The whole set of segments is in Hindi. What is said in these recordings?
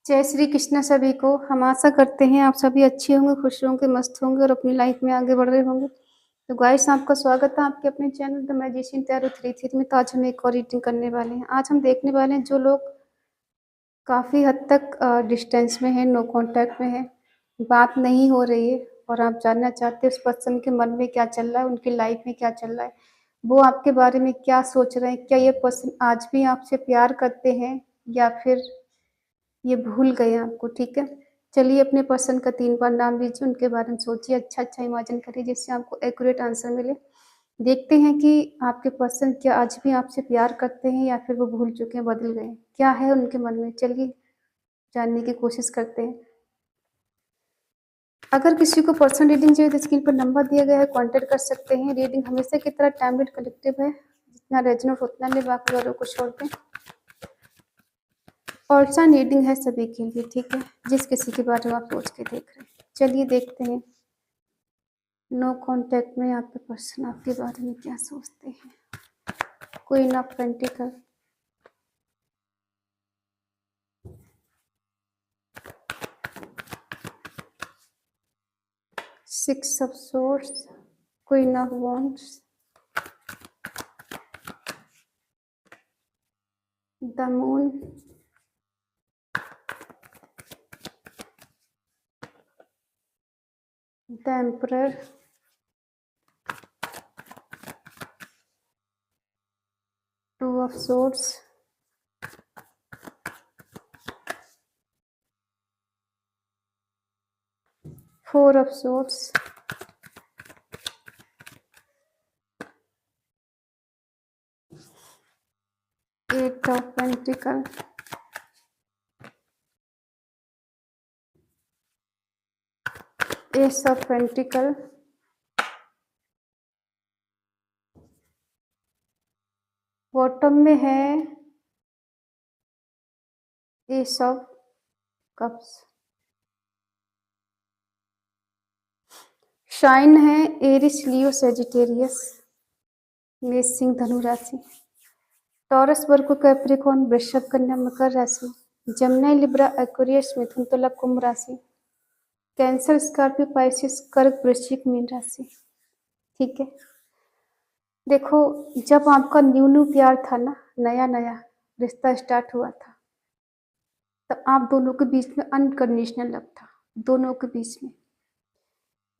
जय श्री कृष्ण सभी को। हम आशा करते हैं आप सभी अच्छे होंगे, खुश होंगे, मस्त होंगे और अपनी लाइफ में आगे बढ़ रहे होंगे। तो गाइस, आपका स्वागत है आपके अपने चैनल द मैजिशियन टैरो 33 में। तो आज हम एक और रीडिंग करने वाले हैं। आज हम देखने वाले हैं जो लोग काफ़ी हद तक डिस्टेंस में है, नो कॉन्टैक्ट में है, बात नहीं हो रही है और आप जानना चाहते हैं उस पर्सन के मन में क्या चल रहा है, उनकी लाइफ में क्या चल रहा है, वो आपके बारे में क्या सोच रहे हैं, क्या ये पर्सन आज भी आपसे प्यार करते हैं या फिर ये भूल गए आपको। ठीक है, चलिए अपने पर्सन का 3 बार नाम लीजिए, उनके बारे में सोचिए, अच्छा इमेजिन करिए जिससे आपको एक्यूरेट आंसर मिले। देखते हैं कि आपके पर्सन क्या आज भी आपसे प्यार करते हैं या फिर वो भूल चुके हैं, बदल गए हैं, क्या है उनके मन में। चलिए जानने की कोशिश करते हैं। अगर किसी को पर्सन रीडिंग चाहिए तो स्क्रीन पर नंबर दिया गया है, कांटेक्ट कर सकते हैं। रीडिंग हमेशा की तरह टाइमलेट कलेक्टिव है, जितना रेजोनेट उतना ले, बाकी वालों को छोड़ दें। पर्सन रीडिंग है सभी के लिए, ठीक है, जिस किसी के बारे में आप सोच के देख रहे हैं। चलिए देखते हैं नो कांटेक्ट में आपके पर्सन आपके बारे में क्या सोचते हैं। Queen of pentacle, six of swords, queen of wands, the moon, the emperor, two of swords, four of swords, eight of pentacle, ace of pentacle, bottom में है एस ऑफ कप्स, शाइन है Aries, Leo, Sagittarius, Mesh, Singh, धनु राशि, टॉरस, वर्गो, कैप्रिकॉर्न, वृषभ, कन्या, मकर राशि, जमुनाई, लिब्रा, एक्वेरियस, मिथुन, तुला, कुंभ राशि, कैंसर, स्कॉर्पियो, पाइसिस, कर्क, वृश्चिक, मीन राशि। ठीक है, देखो, जब आपका न्यू प्यार था ना, नया नया रिश्ता स्टार्ट हुआ था, तब आप दोनों के बीच में अनकंडीशनल लव था। दोनों के बीच में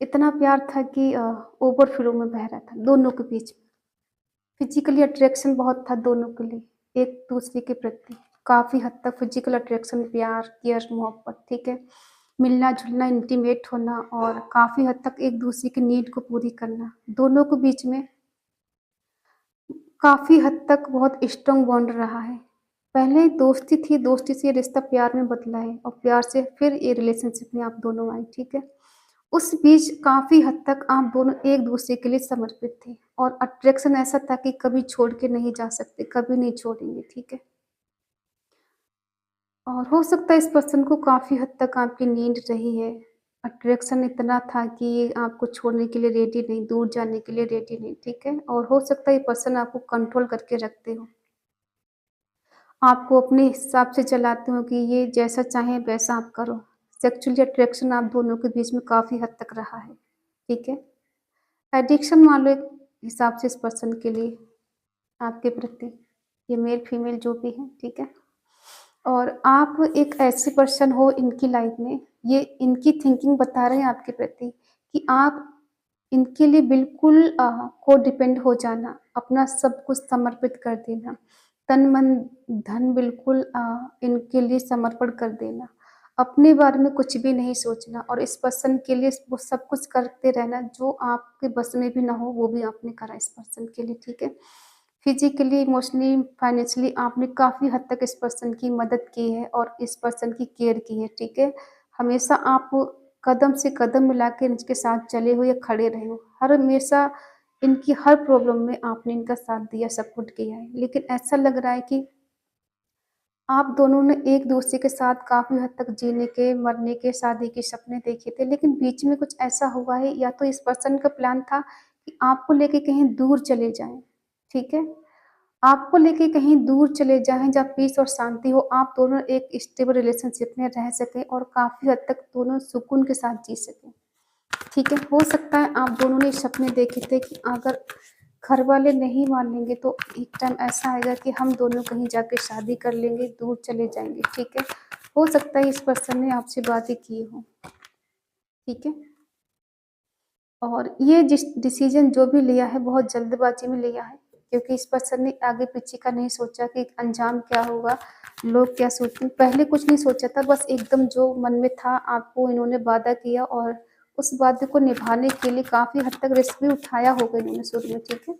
इतना प्यार था कि ओवरफ्लो में बह रहा था दोनों के बीच में। फिजिकली अट्रैक्शन बहुत था दोनों के लिए, एक दूसरे के प्रति काफ़ी हद तक फिजिकल अट्रैक्शन, प्यार, केयर, मोहब्बत। ठीक है, मिलना जुलना, इंटीमेट होना और काफ़ी हद तक एक दूसरे की नीड को पूरी करना, दोनों के बीच में काफ़ी हद तक बहुत स्ट्रॉन्ग बॉन्ड रहा है। पहले दोस्ती थी, दोस्ती से ये रिश्ता प्यार में बदला है और प्यार से फिर ये रिलेशनशिप में आप दोनों आए। ठीक है, उस बीच काफ़ी हद तक आप दोनों एक दूसरे के लिए समर्पित थे और अट्रैक्शन ऐसा था कि कभी छोड़ के नहीं जा सकते, कभी नहीं छोड़ेंगे। ठीक है, और हो सकता है इस पर्सन को काफ़ी हद तक आपकी नीड रही है। अट्रैक्शन इतना था कि ये आपको छोड़ने के लिए रेडी नहीं, दूर जाने के लिए रेडी नहीं। ठीक है, और हो सकता है ये पर्सन आपको कंट्रोल करके रखते हो, आपको अपने हिसाब से चलाते हो कि ये जैसा चाहे वैसा आप करो। सेक्सुअली अट्रैक्शन आप दोनों के बीच में काफ़ी हद तक रहा है। ठीक है, एडिक्शन मान लो एक हिसाब से इस पर्सन के लिए आपके प्रति, ये मेल फीमेल जो भी है। ठीक है, और आप एक ऐसे पर्सन हो इनकी लाइफ में, ये इनकी थिंकिंग बता रहे हैं आपके प्रति कि आप इनके लिए बिल्कुल को डिपेंड हो जाना, अपना सब कुछ समर्पित कर देना, तन मन धन बिल्कुल इनके लिए समर्पण कर देना, अपने बारे में कुछ भी नहीं सोचना और इस पर्सन के लिए वो सब कुछ करते रहना जो आपके बस में भी ना हो, वो भी आपने करा इस पर्सन के लिए। ठीक है, फिजिकली, इमोशनली, फाइनेंशियली आपने काफ़ी हद तक इस पर्सन की मदद की है और इस पर्सन की केयर की है। ठीक है, हमेशा आप कदम से कदम मिला के इनके साथ चले हो या खड़े रहे हो, हर हमेशा इनकी हर प्रॉब्लम में आपने इनका साथ दिया, सपोर्ट किया है। लेकिन ऐसा लग रहा है कि आप दोनों ने एक दूसरे के साथ काफ़ी हद तक जीने के, मरने के, शादी के सपने देखे थे, लेकिन बीच में कुछ ऐसा हुआ है, या तो इस पर्सन का प्लान था कि आपको लेके कहीं दूर चले जाएं। ठीक है, आपको लेके कहीं दूर चले जाएँ जहाँ पीस और शांति हो, आप दोनों एक स्टेबल रिलेशनशिप में रह सकें और काफ़ी हद तक दोनों सुकून के साथ जी सकें, ठीक है? हो सकता है आप दोनों ने सपने देखे थे कि अगर घरवाले नहीं मानेंगे तो एक टाइम ऐसा आएगा कि हम दोनों कहीं जाके शादी कर लेंगे, दूर चले जाएँगे, ठीक है? हो सकता है इस पर्सन ने आपसे बातें की हों, ठीक है? और ये जिस डिसीज़न जो भी लिया है बहुत जल्दबाज़ी में लिया है, क्योंकि इस पर्सन ने आगे-पीछे का नहीं सोचा कि अंजाम क्या होगा, लोग क्या सोचेंगे, पहले कुछ नहीं सोचा था, बस एकदम जो मन में था आपको इन्होंने वादा किया और उस वादे को निभाने के लिए काफ़ी हद तक रिस्क भी उठाया होगा इन्होंने शुरू में, ठीक है?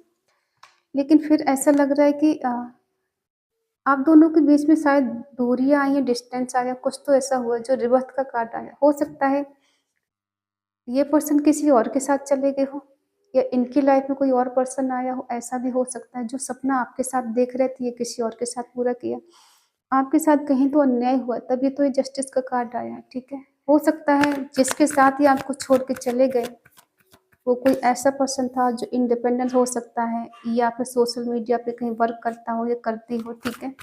लेकिन फिर ऐसा लग रहा है कि आप दोनों के बीच में शायद दूरियाँ आई हैं, डिस्टेंस आया, कुछ तो ऐसा हुआ जो रिवर्स का कार्ड आया। हो सकता है ये पर्सन किसी और के साथ चले गए हों या इनकी लाइफ में कोई और पर्सन आया हो, ऐसा भी हो सकता है। जो सपना आपके साथ देख रहे थे, ये किसी और के साथ पूरा किया। आपके साथ कहीं तो अन्याय हुआ, तभी तो ये जस्टिस का कार्ड आया है, ठीक है? हो सकता है जिसके साथ ही आपको छोड़ के चले गए, वो कोई ऐसा पर्सन था जो इंडिपेंडेंट हो सकता है या फिर सोशल मीडिया पे कहीं वर्क करता हो या करती हो, ठीक है?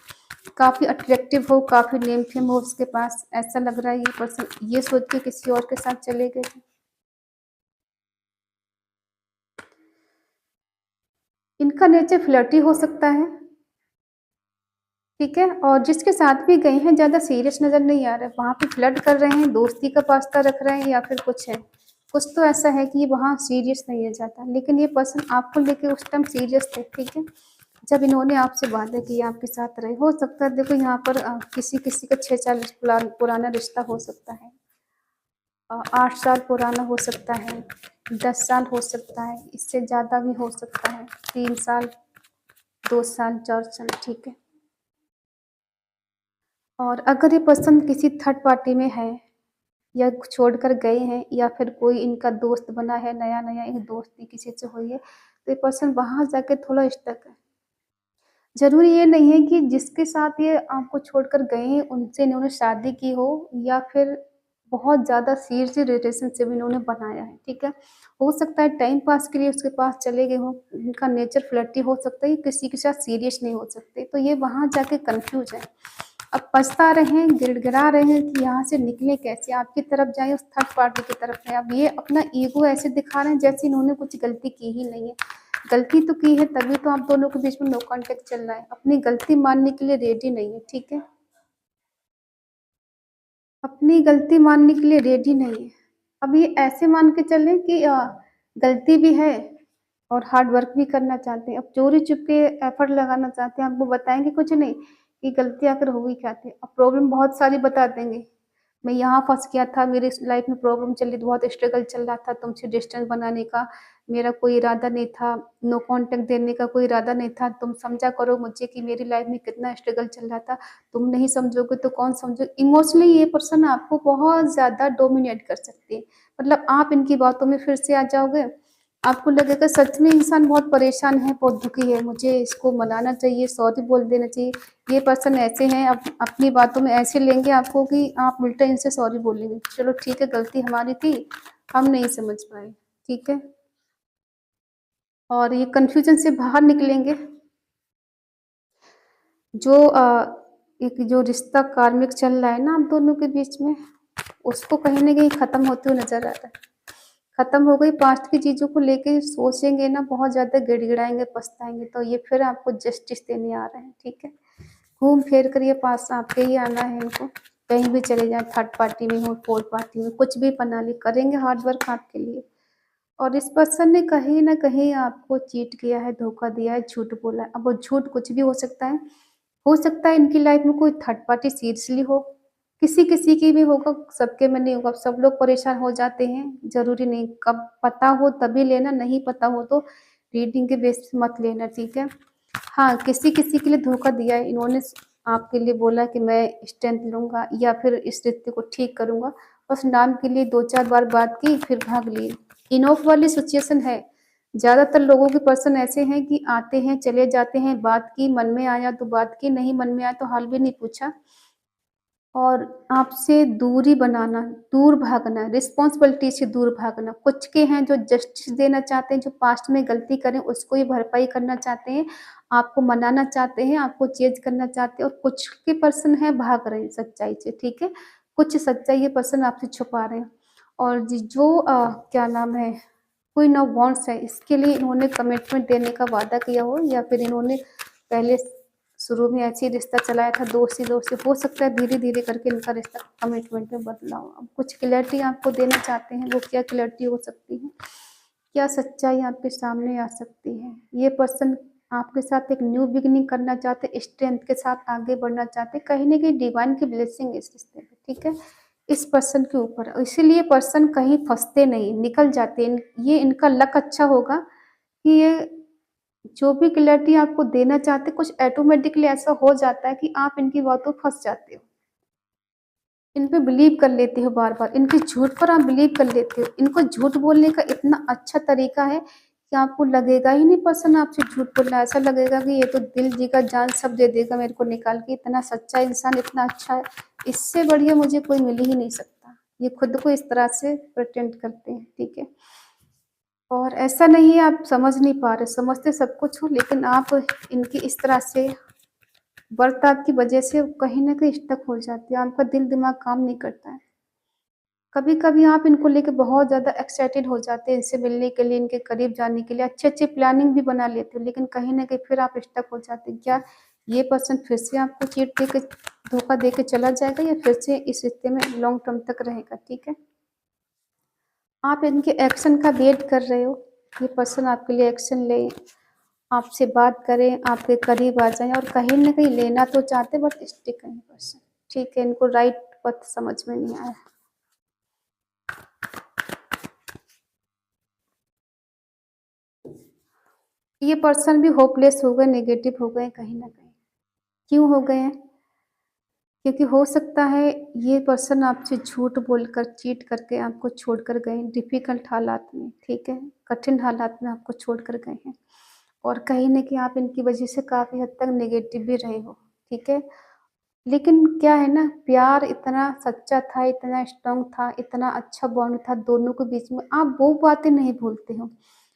काफ़ी अट्रैक्टिव हो, काफ़ी नेम फेम हो उसके पास, ऐसा लग रहा है ये पर्सन ये सोच के किसी और के साथ चले गए थे। इनका नेचर फ्लर्टी हो सकता है, ठीक है? और जिसके साथ भी गए हैं ज़्यादा सीरियस नज़र नहीं आ रहा है, वहाँ पे फ्लर्ट कर रहे हैं, दोस्ती का वास्ता रख रहे हैं या फिर कुछ है। कुछ तो ऐसा है कि वहाँ सीरियस नहीं है ज़्यादा, लेकिन ये पर्सन आपको लेके उस टाइम सीरियस थे, ठीक है? जब इन्होंने आपसे वादा किया आपके साथ रहे, हो सकता है देखो यहाँ पर किसी-किसी का 6 साल पुराना रिश्ता हो सकता है। 8 साल पुराना हो सकता है, 10 साल हो सकता है, इससे ज़्यादा भी हो सकता है, 3 साल, 2 साल, 4 साल, ठीक है? और अगर ये पर्सन किसी थर्ड पार्टी में है या छोड़कर गए हैं या फिर कोई इनका दोस्त बना है, नया-नया एक दोस्ती किसी से हुई है, तो ये पर्सन वहाँ जाके थोड़ा स्टक है। ज़रूरी ये नहीं है कि जिसके साथ ये आपको छोड़कर गए हैं, उनसे इन्होंने शादी की हो या फिर बहुत ज़्यादा सीरियसली रिलेशनशिप इन्होंने बनाया है, ठीक है? हो सकता है टाइम पास के लिए उसके पास चले गए हों, इनका नेचर फ्लर्टी हो सकता है, ये किसी के साथ सीरियस नहीं हो सकते, तो ये वहाँ जाके कन्फ्यूज़ है। अब पछता रहे हैं, गिड़गिड़ा रहे हैं कि यहाँ से निकलें कैसे? आपकी तरफ जाएँ, उस थर्ड पार्टी की तरफ नहीं। अब ये अपना ईगो ऐसे दिखा रहे हैं जैसे इन्होंने कुछ गलती की ही नहीं है। गलती तो की है तभी तो आप दोनों के बीच में नो कॉन्टैक्ट चल रहा है। अपनी गलती मानने के लिए रेडी नहीं है, ठीक है? अपनी गलती मानने के लिए रेडी नहीं है। अब ये ऐसे मान के चलें कि गलती भी है और हार्ड वर्क भी करना चाहते हैं। अब चोरी-चुपके एफर्ट लगाना चाहते हैं, आपको बताएँगे कुछ नहीं कि गलती आखिर हुई क्या थी। अब प्रॉब्लम बहुत सारी बता देंगे। मैं यहाँ फँस गया था, मेरी इस लाइफ़ में प्रॉब्लम चल रही थी, बहुत स्ट्रगल चल रहा था तुमसे डिस्टेंस बनाने का, मेरा कोई इरादा नहीं था, नो कॉन्टैक्ट देने का कोई इरादा नहीं था, तुम समझा करो मुझे कि मेरी लाइफ़ में कितना स्ट्रगल चल रहा था, तुम नहीं समझोगे तो कौन समझे इमोशनली ये पर्सन आपको बहुत ज़्यादा डोमिनेट कर सकती है। मतलब आप इनकी बातों में फिर से आ जाओगे, आपको लगेगा सच में इंसान बहुत परेशान है, बहुत दुखी है, मुझे इसको मनाना चाहिए, सॉरी बोल देना चाहिए। ये पर्सन ऐसे हैं अपनी बातों में ऐसे लेंगे आपको कि आप उल्टा इनसे सॉरी बोलेंगे। चलो ठीक है गलती हमारी थी, हम नहीं समझ पाए, ठीक है? और ये कन्फ्यूज़न से बाहर निकलेंगे। जो एक जो रिश्ता कार्मिक चल रहा है ना आप दोनों के बीच में, उसको कहीं न कहीं ख़त्म होते हुए नज़र आ रहा है। ख़त्म हो गई पास्ट की चीज़ों को लेके सोचेंगे ना बहुत ज़्यादा गिड़गिड़ाएँगे, पछताएँगे तो ये फिर आपको जस्टिस देने आ रहे हैं, ठीक है? घूम फिर कर ये पास आपके ही आना है इनको, कहीं भी चले जाएँ, थर्ड पार्टी में हो, फोर्थ पार्टी में, कुछ भी बना ले, करेंगे हार्ड वर्क आपके लिए। और इस पर्सन ने कहीं न कहीं आपको चीट किया है, धोखा दिया है, झूठ बोला है। अब वो झूठ कुछ भी हो सकता है इनकी लाइफ़ में कोई थर्ड पार्टी सीरियसली हो, किसी-किसी की भी होगा, सबके में नहीं होगा। सब लोग परेशान हो जाते हैं, ज़रूरी नहीं, कब पता हो तभी लेना, नहीं पता हो तो रीडिंग के बेस पे मत लेना, ठीक है? हाँ, किसी-किसी के लिए धोखा दिया है इन्होंने आपके लिए बोला कि मैं स्टैंड लूँगा या फिर इस रिश्ते को ठीक करूँगा। बस नाम के लिए 2-4 बार बात की फिर भाग लिए। इनॉफ वाली सिचुएशन है। ज़्यादातर लोगों के पर्सन ऐसे हैं कि आते हैं, चले जाते हैं, बात की, मन में आया तो बात की, नहीं मन में आया तो हाल भी नहीं पूछा। और आपसे दूरी बनाना, दूर भागना, रिस्पॉन्सिबिलिटी से दूर भागना। कुछ के हैं जो जस्टिस देना चाहते हैं, जो पास्ट में गलती करें उसको ही भरपाई करना चाहते हैं, आपको मनाना चाहते हैं, आपको चेंज करना चाहते हैं, और कुछ के पर्सन हैं भाग रहे हैं सच्चाई से, ठीक है? कुछ सच्चाई ये पर्सन आपसे छुपा रहे हैं। और जो क्या नाम है, क्वीन ऑफ वांड्स है, इसके लिए इन्होंने कमिटमेंट देने का वादा किया हो, या फिर इन्होंने पहले शुरू में ऐसे ही रिश्ता चलाया था, दोस्ती दोस्ती, हो सकता है धीरे धीरे करके इनका रिश्ता कमिटमेंट में बदला हो। अब कुछ क्लैरिटी आपको देना चाहते हैं, वो क्या क्लैरिटी हो सकती है, क्या सच्चाई आपके सामने आ सकती है। ये पर्सन आपके साथ एक न्यू बिगिनिंग करना चाहते, स्ट्रेंथ के साथ आगे बढ़ना चाहते, कहीं ना कहीं डिवाइन की ब्लेसिंग इस रिश्ते में, ठीक है, इस पर्सन के ऊपर। इसीलिए पर्सन कहीं फंसते नहीं, निकल जाते ये इनका लक अच्छा होगा कि ये जो भी क्लैरिटी आपको देना चाहते, कुछ ऑटोमेटिकली ऐसा हो जाता है कि आप इनकी बातों फंस जाते हो, इन पे बिलीव कर लेते हो, बार बार इनके झूठ पर आप बिलीव कर लेते हो। इनको झूठ बोलने का इतना अच्छा तरीका है कि आपको लगेगा ही नहीं पर्सन आपसे झूठ बोल रहा है, ऐसा लगेगा कि ये तो दिल जी का जान सब दे देगा मेरे को निकाल के, इतना सच्चा इंसान, इतना अच्छा है, इससे बढ़िया मुझे कोई मिल ही नहीं सकता। ये खुद को इस तरह से प्रिटेंड करते हैं, ठीक है। और ऐसा नहीं है आप समझ नहीं पा रहे, समझते सब कुछ हो, लेकिन आप इनकी इस तरह से बर्ताव की वजह से कहीं न कहीं स्टक हो जाते हैं, आपका दिल दिमाग काम नहीं करता है। कभी-कभी आप इनको लेके बहुत ज़्यादा एक्साइटेड हो जाते हैं, इनसे मिलने के लिए, इनके करीब जाने के लिए, अच्छी-अच्छी प्लानिंग भी बना लेते हो, लेकिन कहीं न कहीं फिर आप स्टक हो जाते हैं। क्या ये पर्सन फिर से आपको चीट देके, धोखा देके चला जाएगा, या फिर से इस रिश्ते में लॉन्ग टर्म तक रहेगा, ठीक है? आप इनके एक्शन का वेट कर रहे हो, ये पर्सन आपके लिए एक्शन ले, आपसे बात करें, आपके करीब आ जाएँ, और कहीं न कहीं लेना तो चाहते बट स्टिक नहीं पर्सन, ठीक है? इनको राइट पथ समझ में नहीं आया। ये पर्सन भी होपलेस हो गए, नेगेटिव हो गए कहीं न कहीं। क्यों हो गए हैं? क्योंकि हो सकता है ये पर्सन आपसे झूठ बोलकर, चीट करके आपको छोड़कर गए हैं डिफ़िकल्ट हालात में, ठीक है? कठिन हालात में आपको छोड़कर गए हैं, और कहीं न कहीं आप इनकी वजह से काफ़ी हद तक नेगेटिव भी रहे हो, ठीक है? लेकिन क्या है ना, प्यार इतना सच्चा था, इतना स्ट्रॉन्ग था, इतना अच्छा बॉन्ड था दोनों के बीच में, आप वो बातें नहीं भूलते हो।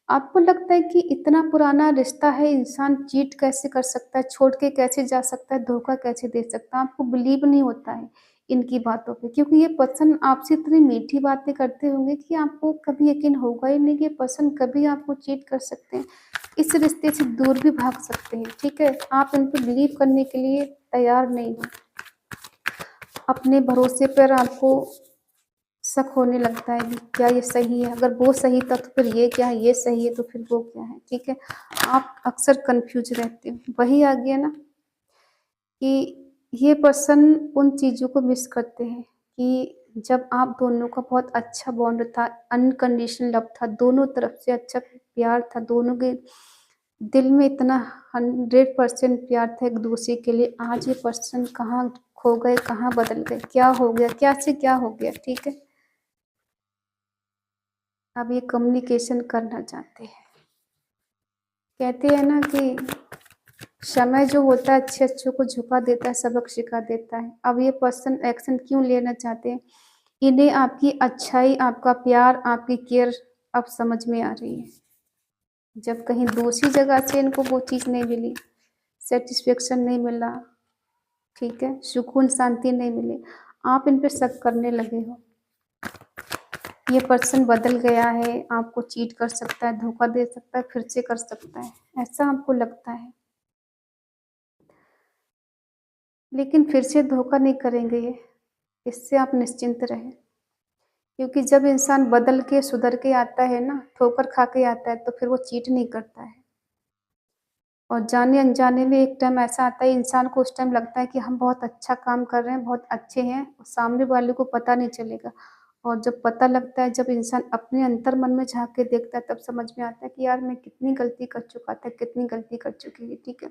आपको लगता है कि इतना पुराना रिश्ता है, इंसान चीट कैसे कर सकता है, छोड़ के कैसे जा सकता है, धोखा कैसे दे सकता है, आपको बिलीव नहीं होता है इनकी बातों पे, क्योंकि ये पर्सन आपसे इतनी मीठी बातें करते होंगे कि आपको कभी यकीन होगा ही नहीं कि ये पर्सन कभी आपको चीट कर सकते हैं, इस रिश्ते से दूर भी भाग सकते हैं, ठीक है? आप इन पे बिलीव करने के लिए तैयार नहीं हो। अपने भरोसे पर आपको शक होने लगता है कि क्या ये सही है? अगर वो सही था तो फिर ये क्या है? ये सही है तो फिर वो क्या है? ठीक है? आप अक्सर कन्फ्यूज़ रहते हो। वही आ गया ना कि ये पर्सन उन चीज़ों को मिस करते हैं कि जब आप दोनों का बहुत अच्छा बॉन्ड था, अनकंडीशनल लव था, दोनों तरफ से अच्छा प्यार था, दोनों के दिल में इतना 100% प्यार था एक-दूसरे के लिए। आज ये पर्सन कहाँ खो गए, कहाँ बदल गए, क्या हो गया? क्या से क्या हो गया? ठीक है? अब ये कम्युनिकेशन करना चाहते हैं। कहते हैं ना कि समय जो होता है अच्छे-अच्छों को झुका देता है, सबक सिखा देता है। अब ये पर्सन एक्शन क्यों लेना चाहते हैं? इन्हें आपकी अच्छाई, आपका प्यार, आपकी केयर अब समझ में आ रही है। जब कहीं दूसरी जगह से इनको वो चीज़ नहीं मिली, सैटिस्फैक्शन नहीं मिला, ठीक है? सुकून, शांति नहीं मिली, आप इन पे शक करने लगे हो। ये पर्सन बदल गया है, आपको चीट कर सकता है, धोखा दे सकता है, फिर से कर सकता है, ऐसा आपको लगता है। लेकिन फिर से धोखा नहीं करेंगे ये, इससे आप निश्चिंत रहें। क्योंकि जब इंसान बदल के, सुधर के आता है ना, ठोकर खा के आता है, तो फिर वो चीट नहीं करता है। और जाने-अनजाने में एक टाइम ऐसा आता है, इंसान को उस टाइम लगता है कि हम बहुत अच्छा काम कर रहे हैं, बहुत अच्छे हैं, सामने वाले को पता नहीं चलेगा। और जब पता लगता है, जब इंसान अपने अंतर्मन में झाँक के देखता है, तब समझ में आता है कि यार मैं कितनी गलती कर चुका था, कितनी गलती कर चुकी है, ठीक है?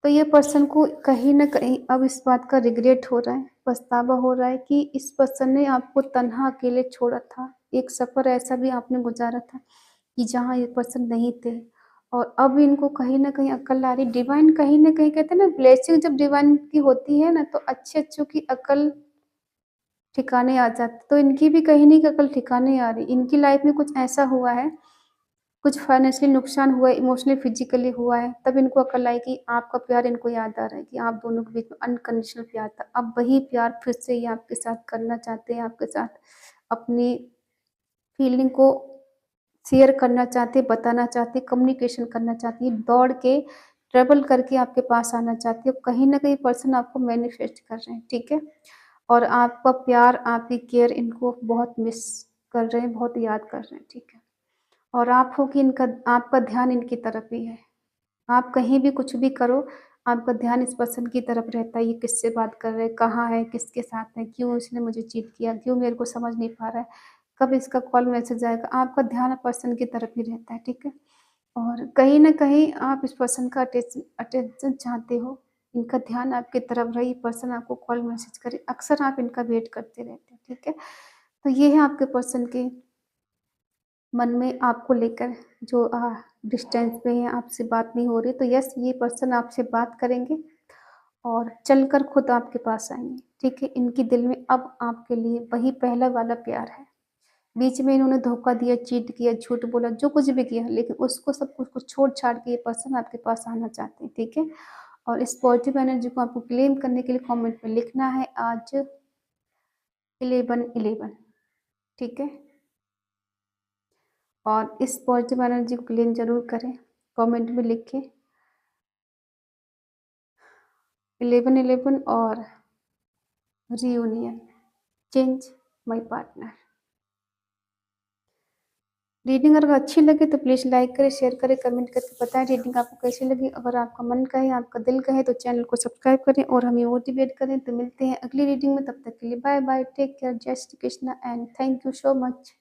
तो ये पर्सन को कहीं न कहीं अब इस बात का रिग्रेट हो रहा है, पछतावा हो रहा है कि इस पर्सन ने आपको तन्हा अकेले छोड़ा था। एक सफ़र ऐसा भी आपने गुज़ारा था कि जहाँ ये पर्सन नहीं थे, और अब इनको कहीं न कहीं अक्ल आ रही, डिवाइन कहीं न कहीं कहते हैं ना ब्लेसिंग जब डिवाइन की होती है ना, तो अच्छे-अच्छों की अकल ठिकाने आ जाती, तो इनकी भी कहीं न कहीं अकल ठिकाने आ रही। इनकी लाइफ़ में कुछ ऐसा हुआ है, कुछ फाइनेंशियली नुकसान हुआ है, इमोशनली, फिज़िकली हुआ है, तब इनको अकल आई कि आपका प्यार इनको याद आ रहा है कि आप दोनों के बीच में अनकंडीशनल प्यार था। अब वही प्यार फिर से ये आपके साथ करना चाहते हैं, आपके साथ अपनी फीलिंग को शेयर करना चाहते हैं, बताना चाहते हैं, कम्युनिकेशन करना चाहती हैं, दौड़ के ट्रैवल करके आपके पास आना चाहती है। कहीं न कहीं पर्सन आपको मैनिफेस्ट कर रहे हैं, ठीक है? और आपका प्यार, आपकी केयर इनको बहुत मिस कर रहे हैं, बहुत याद कर रहे हैं, ठीक है? और आप हो कि इनका आपका ध्यान इनकी तरफ ही है। आप कहीं भी कुछ भी करो, आपका ध्यान इस पर्सन की तरफ रहता है, ये किससे बात कर रहे हैं, कहाँ है, किसके साथ है, क्यों इसने मुझे चीट किया, क्यों मेरे को समझ नहीं पा रहा है, कब इसका कॉल मैसेज आएगा, आपका ध्यान पर्सन की तरफ ही रहता है, ठीक है? और कहीं न कहीं आप इस पर्सन का अटेंशन चाहते हो, इनका ध्यान आपकी तरफ रहे, ये पर्सन आपको कॉल मैसेज करे, अक्सर आप इनका वेट करते रहते हैं, ठीक है? तो ये है आपके पर्सन के मन में आपको लेकर जो डिस्टेंस पे हैं, आपसे बात नहीं हो रही, तो यस ये पर्सन आपसे बात करेंगे और चलकर खुद आपके पास आएँगे, ठीक है? इनके दिल में अब आपके लिए वही पहला वाला प्यार है। बीच में इन्होंने धोखा दिया, चीट किया, झूठ बोला, जो कुछ भी किया, लेकिन उसको सब कुछ को छोड़-छाड़ के ये पर्सन आपके पास आना चाहते हैं, ठीक है? और इस पॉज़िटिव एनर्जी को आपको क्लेम करने के लिए कमेंट में लिखना है आज 11/11, ठीक है? और इस पॉज़िटिव एनर्जी को क्लेम ज़रूर करें, कमेंट में लिखें 11/11 और reunion, change my partner. Reading अगर अच्छी लगे तो प्लीज़ लाइक करें, शेयर करें, कमेंट करके बताएँ रीडिंग आपको कैसी लगी। अगर आपका मन कहे, आपका दिल कहे तो चैनल को सब्सक्राइब करें और हमें मोटिवेट करें। तो मिलते हैं अगली रीडिंग में, तब तक के लिए बाय बाय, टेक केयर, जय Shri Krishna and thank you so much.